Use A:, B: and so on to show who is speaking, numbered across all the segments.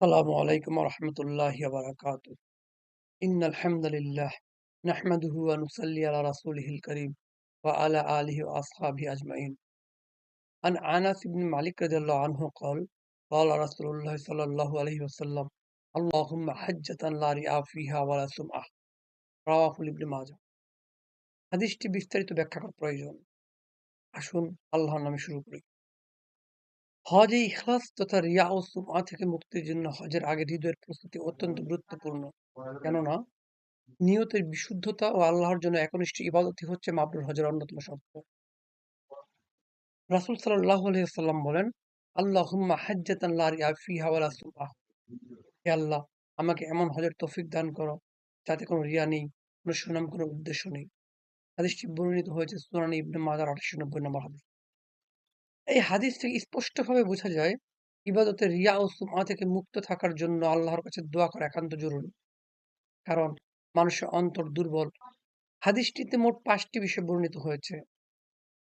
A: السلام عليكم ورحمة الله وبركاته. إن الحمد لله نحمده ونصلي على رسوله الكريم وعلى آله وأصحابه أجمعين. عن أنس بن مالك رضي الله عنه قال رسول الله صلى الله عليه وسلم اللهم حجة لا رياء فيها ولا سمعة রাওয়াহুল ইবনে মাজাহ। হাদিসটি বিস্তারিত ব্যাখ্যা করা প্রয়োজন। আসুন আল্লাহর নামে শুরু করি। হজে ইখলাস তথা রিয়া ও সুমআ থেকে মুক্তির জন্য হজের আগে হৃদয়ের প্রস্তুতি অত্যন্ত গুরুত্বপূর্ণ। কেননা নিয়তের বিশুদ্ধতা ও আল্লাহর জন্য একনিষ্ঠ ইবাদতই হচ্ছে মাবরুর হজের অন্যতম শর্ত। রাসূল সাল্লাল্লাহু আলাইহি ওয়াসাল্লাম বলেন, আল্লাহুম্মা হাজ্জাতান লা রিয়া ফিহা ওয়ালা সুমআহ। হে আল্লাহ, আমাকে এমন হজের তৌফিক দান করো যাতে কোনো রিয়া নেই, কোনো সুনাম, কোনো উদ্দেশ্য নেই। হাদিসটি বর্ণিত হয়েছে সুনান ইবনে মাজাহর ৮৯০ নম্বর হাদিস। এই হাদিস থেকে স্পষ্টভাবে বোঝা যায় ইবাদতে রিয়া ও সুমআ থেকে মুক্ত থাকার জন্য আল্লাহর কাছে দোয়া করা একান্ত জরুরি। কারণ মানুষের অন্তর দুর্বল। হাদিসটিতে মোট ৫টি বিষয় বর্ণিত হয়েছে।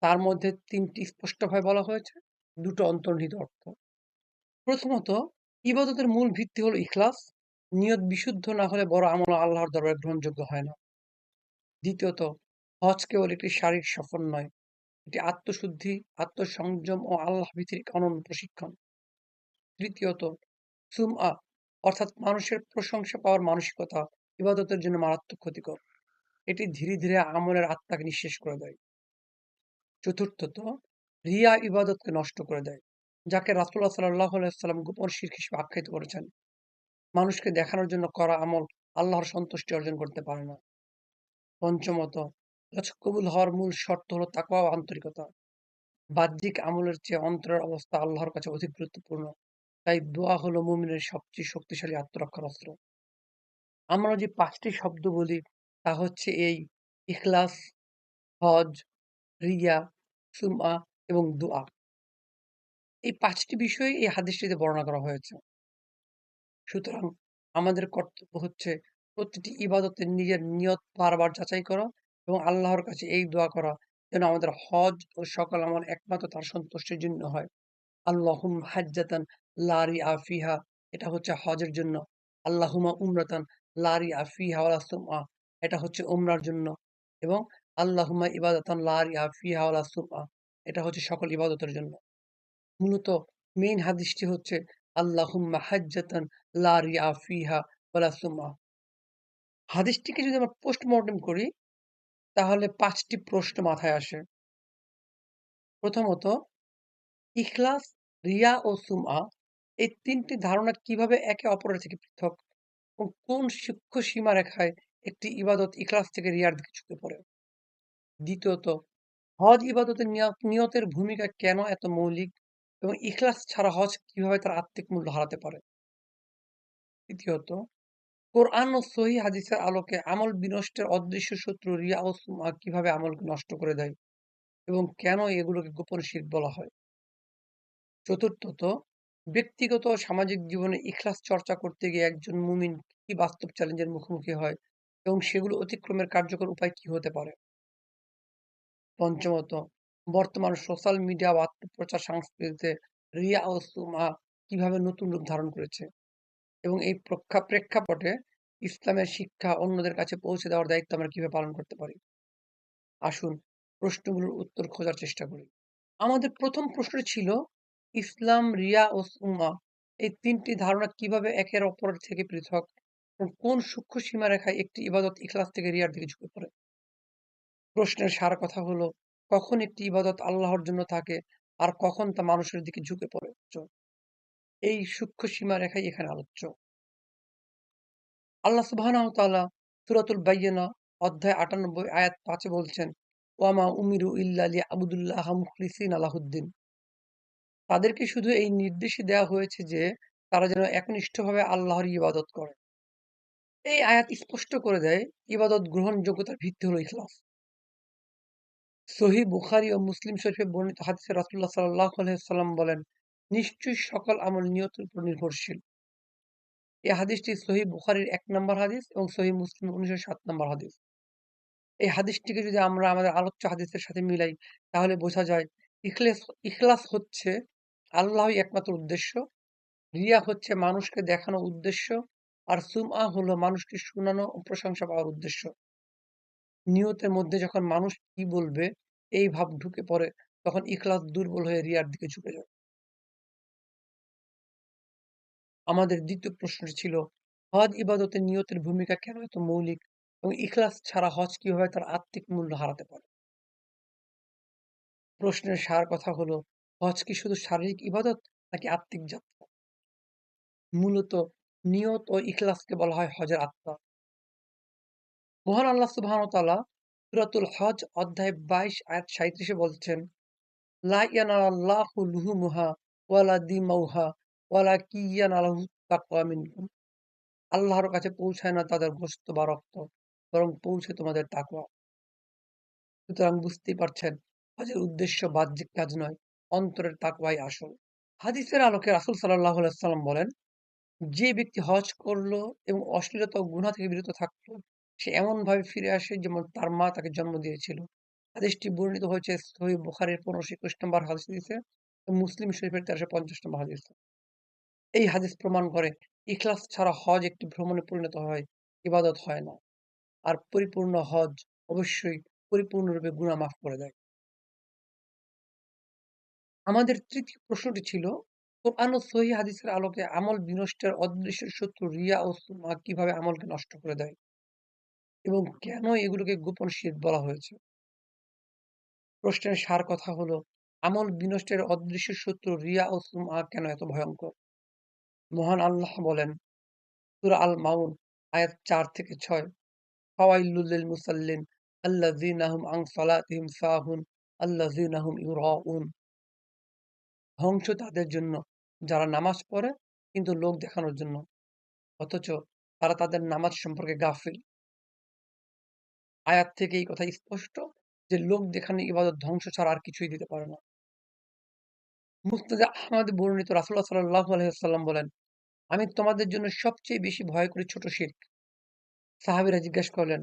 A: তার মধ্যে ৩টি স্পষ্টভাবে বলা হয়েছে, ২টো অন্তর্নিহিত অর্থ। প্রথমত, ইবাদতের মূল ভিত্তি হলো ইখলাস। নিয়ত বিশুদ্ধ না হলে বড় আমল আল্লাহর দরবারে গ্রহণযোগ্য হয় না। দ্বিতীয়ত, হজ কেবল একটি শারীরিক সফর নয়, এটি আত্মশুদ্ধি, আত্মসংযম ও আল্লাহ ভিত্তিক অনন্য প্রশিক্ষণ। তৃতীয়ত, সুমআ অর্থাৎ মানুষের প্রশংসা পাওয়ার মানসিকতা ইবাদতের জন্য মারাত্মক ক্ষতিকর। এটি ধীরে ধীরে আমলের আত্মাকে নিঃশেষ করে দেয়। চতুর্থত, রিয়া ইবাদতকে নষ্ট করে দেয়, যাকে রাসূলুল্লাহ সাল্লাল্লাহু আলাইহি ওয়াসাল্লাম গোপন শিরক হিসেবে আখ্যায়িত করেছেন। মানুষকে দেখানোর জন্য করা আমল আল্লাহর সন্তুষ্টি অর্জন করতে পারে না। পঞ্চমত, হজ কবুল হওয়ার মূল শর্ত হলো তাকওয়া ও আন্তরিকতা। বাহ্যিক আমলের চেয়ে অন্তরের অবস্থা আল্লাহর কাছে অধিক গুরুত্বপূর্ণ। তাই দোয়া হলো মুমিনের সবচেয়ে শক্তিশালী আত্মরক্ষার অস্ত্র। আমরা যে ৫টি শব্দ বলি তা হচ্ছে এই: ইখলাস, হজ, রিয়া, সুমআ এবং দোয়া। এই ৫টি বিষয় এই হাদিসটিতে বর্ণনা করা হয়েছে। সুতরাং আমাদের কর্তব্য হচ্ছে প্রতিটি ইবাদতে নিজের নিয়ত বারবার যাচাই করা এবং আল্লাহর কাছে এই দোয়া করা যেন আমাদের হজ ও সকল আমল একমাত্র তার সন্তুষ্টির জন্য হয়। আল্লাহুম্মা হাজ্জাতান লা রিয়া ফিহা, এটা হচ্ছে হজের জন্য। আল্লাহুম্মা উমরাতান লা রিয়া ফিহা ওয়ালা সুমআ, এটা হচ্ছে উমরার জন্য। এবং আল্লাহুম্মা ইবাদাতান লা রিয়া ফিহা ওয়ালা সুমআ, এটা হচ্ছে সকল ইবাদতের জন্য। মূলত মেইন হাদিসটি হচ্ছে আল্লাহুম্মা হাজ্জাতান লা রিয়া ফিহা ওয়ালা সুমআ। হাদিসটিকে যদি আমরা পোস্টমর্টেম করি তাহলে ৫টি প্রশ্ন মাথায় আসে। প্রথমত, ইখলাস, রিয়া ও সুমআ এই ৩টি ধারণা কিভাবে একে অপরের থেকে পৃথক এবং কোন সূক্ষ্ম সীমারেখায় একটি ইবাদত ইখলাস থেকে রিয়ার দিকে ঝুঁকে পড়ে? দ্বিতীয়ত, হজ ইবাদতের নিয়তের ভূমিকা কেন এত মৌলিক এবং ইখলাস ছাড়া হজ কিভাবে তার আত্মিক মূল্য হারাতে পারে? তৃতীয়ত, কোরআন ও সহিহ হাদিসের আলোকে আমল বিনষ্টের অদৃশ্য শত্রু রিয়া ও সুমআ কিভাবে আমলকে নষ্ট করে দেয় এবং কেন এগুলোকে গোপন শিরক বলা হয়? চতুর্থত, ব্যক্তিগত ও সামাজিক জীবনে ইখলাস চর্চা করতে গিয়ে একজন মুমিন কি বাস্তব চ্যালেঞ্জের মুখোমুখি হয় এবং সেগুলো অতিক্রমের কার্যকর উপায় কি হতে পারে? পঞ্চমত, বর্তমান সোশ্যাল মিডিয়া ও আত্মপ্রচার সংস্কৃতিতে রিয়া ও সুমআ কিভাবে নতুন রূপ ধারণ করেছে এবং এই প্রেক্ষাপটে ইসলামের শিক্ষা অন্যদের কাছে পৌঁছে দেওয়ার দায়িত্ব আমরা কিভাবে পালন করতে পারি? আসুন প্রশ্নগুলোর উত্তর খোঁজার চেষ্টা করি। আমাদের প্রথম প্রশ্নটি ছিল, ইসলাম, রিয়া ও সুমআ এই ৩টি ধারণা কিভাবে একের অপর থেকে পৃথক এবং কোন সূক্ষ্ম সীমারেখায় একটি ইবাদত ইখলাস থেকে রিয়ার দিকে ঝুঁকে পড়ে? প্রশ্নের সার কথা হলো, কখন একটি ইবাদত আল্লাহর জন্য থাকে আর কখন তা মানুষের দিকে ঝুঁকে পড়ে। এই সূক্ষ্ম সীমারেখাই এখানে আলোচ্য। আল্লাহ সুবহানাহু ওয়া তাআলা সূরাতুল বাইয়িনা অধ্যায় ৯৮ আয়াত ৫ এ বলছেন, ওয়ামা উমিরু ইল্লা লিয়াবুদুল্লাহা মুখলিসিনা লাহুদ্দিন। তাদেরকে শুধু এই নির্দেশই দেওয়া হয়েছে যে তারা যেন একনিষ্ঠভাবে আল্লাহর ইবাদত করে। এই আয়াত স্পষ্ট করে দেয় ইবাদত গ্রহণযোগ্যতার ভিত্তি হলো ইখলাস। সহিহ বুখারী ও মুসলিম শরীফে বর্ণিত হাদিসে রাসূলুল্লাহ সাল্লাল্লাহু আলাইহি ওয়াসাল্লাম বলেন, নিশ্চয়ই সকল আমল নিয়তের উপর নির্ভরশীল। এই হাদিসটি সহিহ বুখারীর ১ নম্বর হাদিস এবং সহিহ মুসলিম ১৯০৭ নম্বর হাদিস। এই হাদিসটিকে যদি আমরা আমাদের আলোচ্য হাদিসের সাথে মিলাই তাহলে বোঝা যায় ইখলাস ইখলাস হচ্ছে আল্লাহই একমাত্র উদ্দেশ্য। রিয়া হচ্ছে মানুষকে দেখানো উদ্দেশ্য, আর সুমআ হলো মানুষকে শোনানো ও প্রশংসা পাওয়ার উদ্দেশ্য। নিয়তের মধ্যে যখন মানুষ কি বলবে এই ভাব ঢুকে পড়ে, তখন ইখলাস দুর্বল হয়ে রিয়ার দিকে ঝুঁকে যায়। আমাদের দ্বিতীয় প্রশ্নটি ছিল, হজ ইবাদতে নিয়তের ভূমিকা কেন এত মৌলিক এবং ইখলাস ছাড়া হজ কিভাবে তার আত্মিক মূল্য হারাতে পারে? প্রশ্নের সার কথা হলো, হজ কি শুধু শারীরিক ইবাদত নাকি আত্মিক যাত্রা? মূলত নিয়ত ও ইখলাসকে বলা হয় হজের আত্মা। মহান আল্লাহ সুবহানাহু ওয়া তাআলা সূরাতুল হজ অধ্যায় ২২ আয়াত ৩৭ এ বলছেন, লা ইয়ানালাল্লাহু লুহুমুহা ওয়ালা দিমাউহা ওয়ালাকিন ইয়ানালুহুত তাকওয়া মিনকুম। আল্লাহর কাছে পৌঁছায় না তাদের গোশত বা রক্ত, বরং পৌঁছে তোমাদের তাকওয়া। সুতরাং বুঝতেই পারছেন, হজের উদ্দেশ্য বাহ্যিক কাজ নয়, অন্তরের তাকওয়াই আসল। হাদিসের আলোকে রাসূল সাল্লাল্লাহু আলাইহি ওয়াসাল্লাম বলেন, যে ব্যক্তি হজ করলো এবং অশ্লীলতা ও গুনাহ থেকে বিরত থাকলো, সে এমনভাবে ফিরে আসে যেমন তার মা তাকে জন্ম দিয়েছিল। হাদিসটি বর্ণিত হয়েছে সহিহ বুখারীর ১৫২১ নম্বর হাদিসে ও মুসলিম শরীফের ১৩৫০ নম্বর হাদিসে। এই হাদিস প্রমাণ করে ইখলাস ছাড়া হজ একটি ভ্রমণে পরিণত হয়, ইবাদত হয় না। আর পরিপূর্ণ হজ অবশ্যই পরিপূর্ণরূপে গুনাহ মাফ করে দেয়। আমাদের তৃতীয় প্রশ্নটি ছিল, কোরআন ও সহিহ হাদিসের আলোকে আমল বিনষ্টের অদৃশ্য শত্রু রিয়া ও সুমআ কিভাবে আমলকে নষ্ট করে দেয় এবং কেন এগুলোকে গোপন শিরক বলা হয়েছে? প্রশ্নের সার কথা হলো, আমল বিনষ্টের অদৃশ্য শত্রু রিয়া ও সুমআ কেন এত ভয়ঙ্কর? মহান আল্লাহ বলেন, সূরা আল মাউন আয়াত ৪ থেকে ৬, ফাওয়াইলুল লিল মুসাল্লিন আল্লাযীনা হুম আন সালাতিহিম সাহুন আল্লাযীনা হুম ইউরাউন। ধ্বংস তাদের জন্য যারা নামাজ পড়ে কিন্তু লোক দেখানোর জন্য, অথচ তারা তাদের নামাজ সম্পর্কে গাফিল। আয়াত থেকে এই কথা স্পষ্ট যে লোক দেখানো ইবাদত ধ্বংস ছাড়া আর কিছুই দিতে পারে না। মুসনাদে আহমদে বর্ণিত রাসূলুল্লাহ সাল্লাল্লাহু আলাইহি ওয়াসাল্লাম বলেন, আমি তোমাদের জন্য সবচেয়ে বেশি ভয় করি ছোট শিরক। সাহাবীরা জিজ্ঞেস করলেন,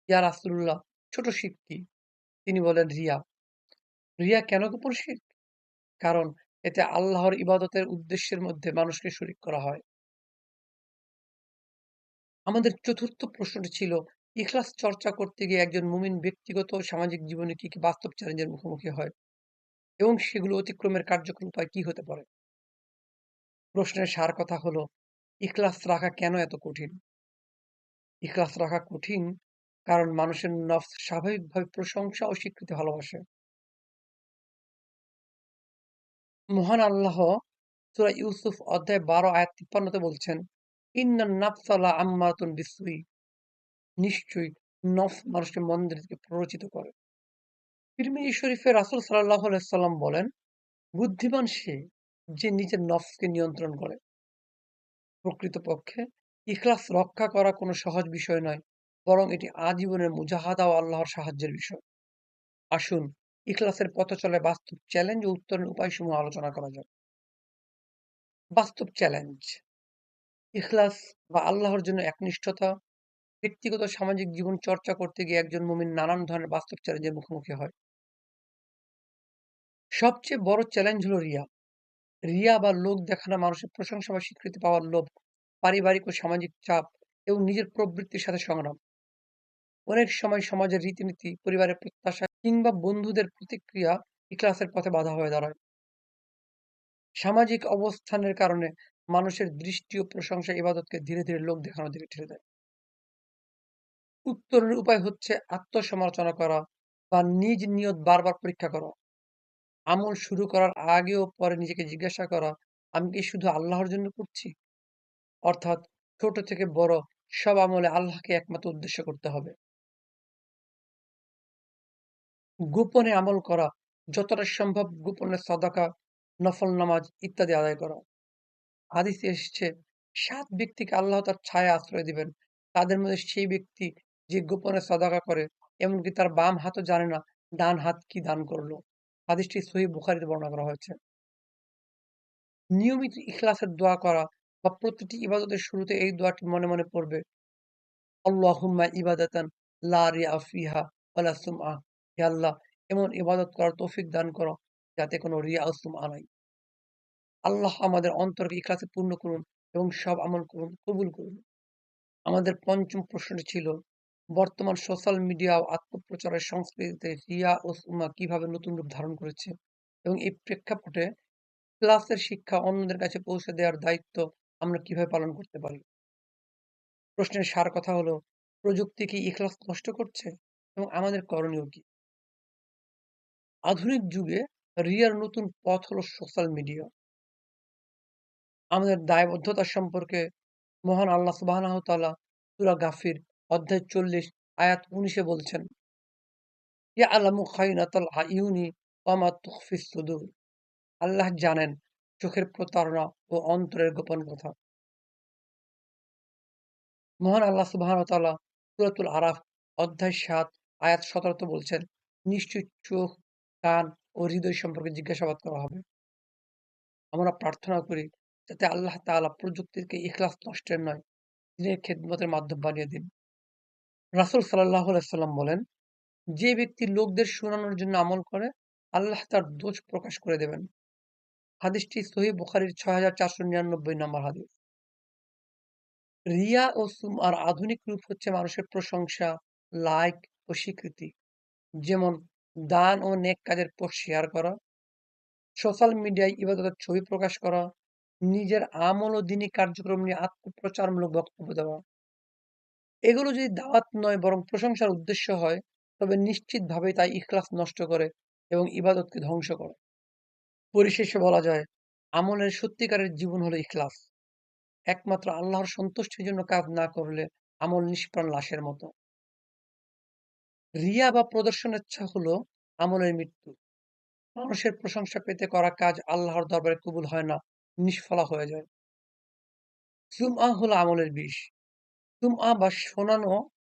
A: ইয়া রাসূলুল্লাহ, ছোট শিরক কি? তিনি বলেন, রিয়া। রিয়া কেন গোপন শিরক? কারণ এতে আল্লাহর ইবাদতের উদ্দেশ্যের মধ্যে মানুষকে শরীক করা হয়। আমাদের চতুর্থ প্রশ্নটি ছিল, ইখলাস চর্চা করতে গিয়ে একজন মুমিন ব্যক্তিগত ও সামাজিক জীবনে কি বাস্তব চ্যালেঞ্জের মুখোমুখি হয় এবং সেগুলো অতিক্রমের কার্যকর উপায় কি হতে পারে? প্রশ্নের সার কথা হলো, ইখলাস রাখা কেন এত কঠিন? ইখলাস রাখা কঠিন কারণ মানুষের নফস স্বাভাবিকভাবে প্রশংসা ও স্বীকৃতি ভালোবাসে। মহান আল্লাহ সূরা ইউসুফ অধ্যায় ১২ আয়াত ৫৩ তে বলছেন, ইন্নান নাফসা লাআম্মারাতুন বিসসুই। নিশ্চয়ই নফস মানুষকে মন্দের দিকে প্ররোচিত করে। তিরমিজি শরীফে রাসূল সাল্লাল্লাহু আলাইহি সাল্লাম বলেন, বুদ্ধিমান সে যে নিজের নফসকে নিয়ন্ত্রণ করে। প্রকৃতপক্ষে ইখলাস রক্ষা করা কোনো সহজ বিষয় নয়, বরং এটি আজীবনের মুজাহাদা ও আল্লাহর সাহায্যের বিষয়। আসুন ইখলাসের পথে চলে বাস্তব চ্যালেঞ্জ ও উত্তরণের উপায়সমূহ আলোচনা করা যাক। বাস্তব চ্যালেঞ্জ, ইখলাস বা আল্লাহর জন্য একনিষ্ঠতা। ব্যক্তিগত সামাজিক জীবন চর্চা করতে গিয়ে একজন মুমিন নানান ধরনের বাস্তব চ্যালেঞ্জের মুখোমুখি হয়। সবচেয়ে বড় চ্যালেঞ্জ হলো রিয়া। রিয়া বা লোক দেখানো, মানুষের প্রশংসা বা স্বীকৃতি পাওয়ার লোভ, পারিবারিক ও সামাজিক চাপ এবং নিজের প্রবৃত্তির সাথে সংগ্রাম। অনেক সময় সমাজের রীতিনীতি, পরিবারের প্রত্যাশা কিংবা বন্ধুদের প্রতিক্রিয়া ইখলাসের পথে বাধা হয়ে দাঁড়ায়। সামাজিক অবস্থানের কারণে মানুষের দৃষ্টি ও প্রশংসা ইবাদতকে ধীরে ধীরে লোক দেখানোর দিকে ঠেলে দেয়। উত্তরের উপায় হচ্ছে আত্মসমালোচনা করা বা নিজ নিয়ত বারবার পরীক্ষা করা। আমল শুরু করার আগে ও পরে নিজেকে জিজ্ঞাসা করা, আমি কি শুধু আল্লাহর জন্য করছি? অর্থাৎ ছোট থেকে বড় সব আমলে আল্লাহকে একমাত্র উদ্দেশ্য করতে হবে। গোপনে আমল করা, যতটা সম্ভব গোপনে সাদাকা, নফল নামাজ ইত্যাদি আদায় করা। হাদিসে এসেছে, ৭ ব্যক্তিকে আল্লাহ তার ছায়ায় আশ্রয় দিবেন। তাদের মধ্যে সেই ব্যক্তি যে গোপনে সাদাকা করে, এমনকি তার বাম হাতও জানে না ডান হাত কি দান করলো। হাদিসটি সহিহ বুখারীতে বর্ণনা করা হয়েছে। নিয়মিত ইখলাসের দোয়া করা বা প্রতিটি ইবাদতের শুরুতে এই দোয়াটি মনে মনে পড়বে, আল্লাহুম্মা ইবাদাতান লা রিয়া ফিহা ওয়ালা সুমআ। হে আল্লাহ, এমন ইবাদত করার তৌফিক দান করো যাতে কোনো রিয়া ও সুমআ নাই। আল্লাহ আমাদের অন্তরকে ইখলাসে পূর্ণ করুন এবং সব আমল কবুল করুন। আমাদের পঞ্চম প্রশ্নটি ছিল, বর্তমান সোশ্যাল মিডিয়া ও আত্মপ্রচারের সংস্কৃতিতে রিয়া ও সুমা কিভাবে নতুন রূপ ধারণ করেছে এবং এই প্রেক্ষাপটে ক্লাসের শিক্ষা অন্যদের কাছে পৌঁছে দেওয়ার দায়িত্ব আমরা কিভাবে পালন করতে পারি। প্রশ্নের সার কথা হলো, প্রযুক্তি কি ইখলাস নষ্ট করছে এবং আমাদের করণীয় কি? আধুনিক যুগে রিয়ার নতুন পথ হলো সোশ্যাল মিডিয়া। আমাদের দায়বদ্ধতা সম্পর্কে মহান আল্লাহ সুবহানাহু ওয়া তাআলা সূরা গাফির অধ্যায় 40 আয়াত 19 বলছেন, ইয়ালামু খাইনাতাল আইউনি ওয়া মা তুখফিস সুদূর। আল্লাহ জানেন চোখের প্রতারণা ও অন্তরের গোপন কথা। মহান আল্লাহ সুবহানাহু ওয়া তাআলা সূরাতুল আরাফ অধ্যায় ৭ আয়াত ১৭ বলছেন, নিশ্চয়ই চোখ, কান ও হৃদয় সম্পর্কে জিজ্ঞাসাবাদ করা হবে। আমরা প্রার্থনা করি যাতে আল্লাহ তাআলা প্রযুক্তিকে ইখলাস নষ্টের নয়, দিনের খেদমতের মাধ্যম বানিয়ে দিন। রাসূল সাল্লাল্লাহু আলাইহি সাল্লাম বলেন, যে ব্যক্তি লোকদের শোনানোর জন্য আমল করে, আল্লাহ তার দোষ প্রকাশ করে দেবেন। হাদিসটি সহিহ বুখারীর ৬৪৯৯ নম্বর হাদিস। রিয়া ও সুমআর আধুনিক রূপ হচ্ছে মানুষের প্রশংসা, লাইক ও স্বীকৃতি। যেমন দান ও নেক কাজের পোস্ট শেয়ার করা, সোশ্যাল মিডিয়ায় ইবাদতের ছবি প্রকাশ করা, নিজের আমল ও দিনী কার্যক্রম নিয়ে আত্মপ্রচারমূলক বক্তব্য দেওয়া। এগুলো যদি দাওয়াত নয় বরং প্রশংসার উদ্দেশ্য হয়, তবে নিশ্চিতভাবেই তা ইখলাস নষ্ট করে এবং ইবাদতকে ধ্বংস করে। পরিশেষে বলা যায়, আমলের সত্যিকারের জীবন হলো ইখলাস। একমাত্র আল্লাহর সন্তুষ্টির জন্য কাজ না করলে আমল নিষ্প্রাণ লাশের মতো। রিয়া বা প্রদর্শনেচ্ছা হলো আমলের মৃত্যু। মানুষের প্রশংসা পেতে করা কাজ আল্লাহর দরবারে কবুল হয় না, নিষ্ফলা হয়ে যায়। সুমআ হলো আমলের বিষ। সুমআ বা শোনানো,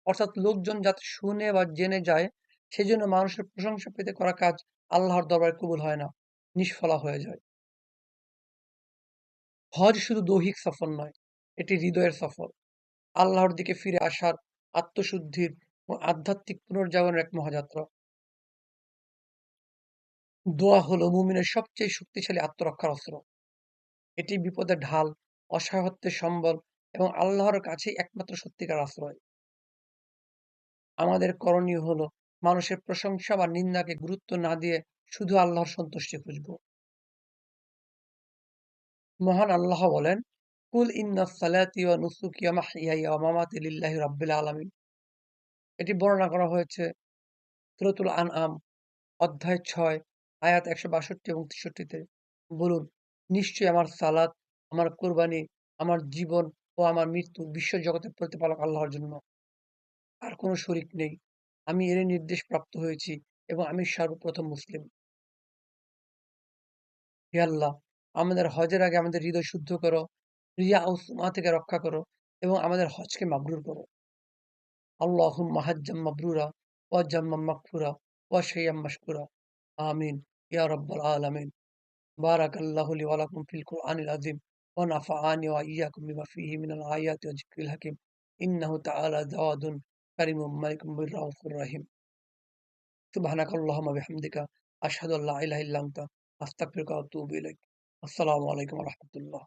A: অর্থাৎ লোকজন যাতে শুনে বা জেনে যায় সেজন্য মানুষের প্রশংসা পেতে করা কাজ আল্লাহর দরবারে কবুল হয় না, নিষ্ফলা হয়ে যায়। হজ শুধু দৈহিক সফর নয়, এটি হৃদয়ের সফর। আল্লাহর দিকে ফিরে আসার, আত্মশুদ্ধির ও আধ্যাত্মিক পুনর্জাগরণের এক মহাযাত্রা। দোয়া হলো মুমিনের সবচেয়ে শক্তিশালী আত্মরক্ষার অস্ত্র। এটি বিপদের ঢাল, অসহায়ত্বের সম্বল এবং আল্লাহর কাছেই একমাত্র সত্যিকার আশ্রয়। আমাদের করণীয় হলো মানুষের প্রশংসা বা নিন্দাকে গুরুত্ব না দিয়ে শুধু আল্লাহর সন্তুষ্টি খুঁজব। মহান আল্লাহ বলেন, কুল ইন্না সালাতি ওয়া নুসুকি ওয়া মাহইয়ায়া ওয়া মামাতি লিল্লাহি রাব্বিল আলামিন। এটি বর্ণনা করা হয়েছে সূরাতুল আনআম অধ্যায় ৬ আয়াত ১৬২ এবং ৬৩ তে। বলুন, নিশ্চয়ই আমার সালাত, আমার কুরবানি, আমার জীবন ও আমার মৃত্যু বিশ্বজগতের প্রতিপালক আল্লাহর জন্য। আর কোন শরীক নেই। আমি এরই নির্দেশ প্রাপ্ত হয়েছি এবং আমি সর্বপ্রথম মুসলিম। হে আল্লাহ, আমাদের হজের আগে আমাদের হৃদয় শুদ্ধ করো, রিয়া ও সুমআ থেকে রক্ষা করো এবং আমাদের হজকে মাবরুর করো। আল্লাহুম্মা হাজ্জাম মাবরুরা ওয়া জাম্মাম মাগফুরা ওয়া শাইয়াম মাশকুরা। আমিন ইয়া রাব্বাল আলামিন। বারাকাল্লাহু লি ওয়া লাকুম ফিল কুরআনিল আযীম ওয়া নাফা'আনি ওয়া ইয়্যাকুম বিমা ফীহি মিনাল আয়াতি ওয়া যিকরিল হাকীম। ইন্নাহু তাআলা জাওয়াদুন কারীমুম মালিকুম বির-রাউফুর রাহিম। সুবহানাকাল্লাহুম্মা বিহামদিকা আশহাদু আল্লা ইলাহা ইল্লা আনতা আস্তাগফিরুকা ওয়া আতুবু ইলাইক। আসসালামু আলাইকুম ওয়া রাহমাতুল্লাহ।